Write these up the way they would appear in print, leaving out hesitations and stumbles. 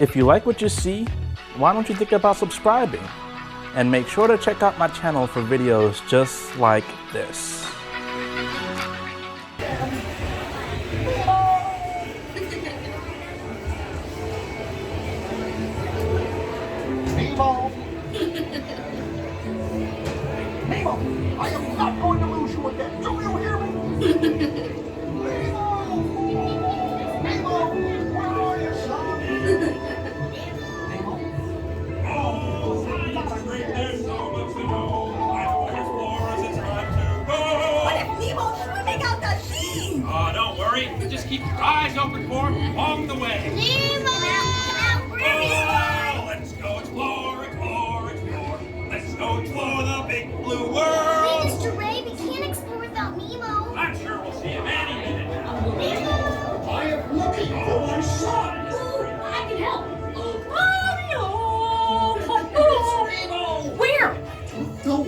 If you like what you see, why don't you think about subscribing? And make sure to check out my channel for videos just like this. Nemo! Nemo! I am not going to lose you again. Do you hear me? Nemo! Nemo! Where are you, son? Nemo? Oh, there's so much to know. I'm explorers, it's time to go. What if Nemo's swimming out the sea? Oh, don't worry. Just keep your eyes open for him along the way. Nemo! Oh, let's go explore, explore, explore. Let's go explore the big blue world. Hey, Mr. Ray, we can't explore without Nemo. I'm sure we'll see him any minute now. Nemo! I am looking for my son. Ooh, I can help. Mario! Where? No,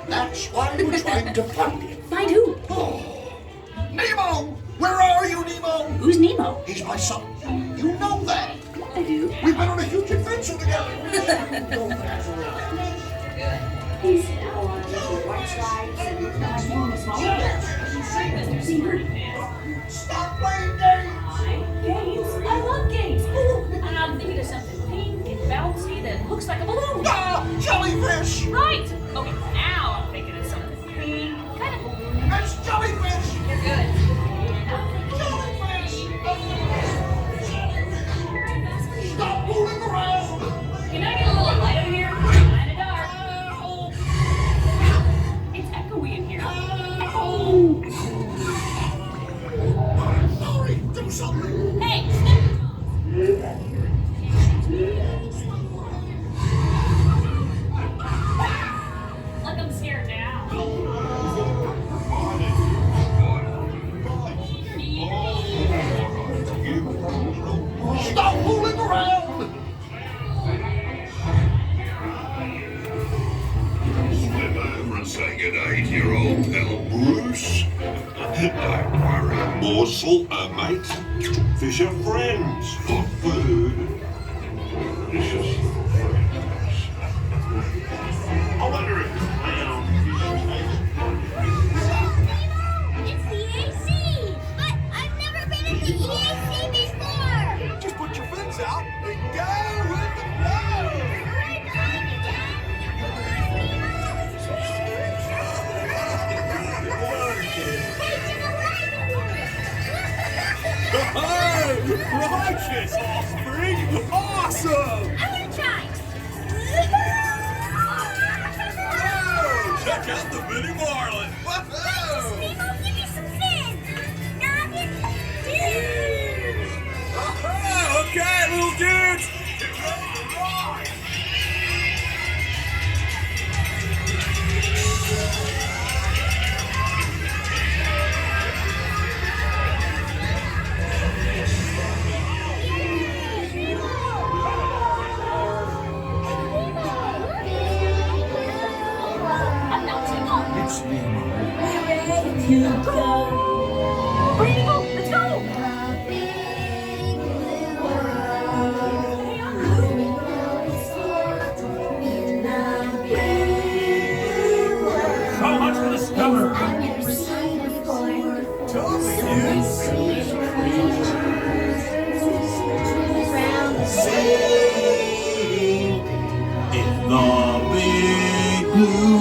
that's why we're trying to find him. Find who? Oh. Nemo! Where are you, Nemo? Who's Nemo? He's my son. You know that. I do. We've been on a huge adventure together. He's on the white slides and the small Stop playing games. Games? I love games. Ooh, I'm thinking of something pink and bouncy that looks like a balloon. Ah, jellyfish. Right. Okay, now I'm thinking of something pink, kind of balloon. That's jellyfish. You're good. Jellyfish. Stop fooling around. Can I get a little light in here? Kind of dark. It's echoey in here. Sorry, do something. Hey! Look, I'm scared now. Stop fooling around. Swim over and say good day to your old pal Bruce. Don't worry, morsel, mate. Fish are friends for food. Delicious friends. I wonder if It's the AC! But I've never been in the EAC before! just put your fins out and go with the flow. Right behind you, Dad! righteous offspring! Awesome! I'm gonna try! Check out the Billy Marlin! Woohoo! Nemo, give me some fins! Got it? Okay, little dudes! Get ready to ride! I'm not Nemo. It's Nemo. Ready to go. Ready to go. Let's go. So much to discover. I've never seen before. Totally, Around the In the big blue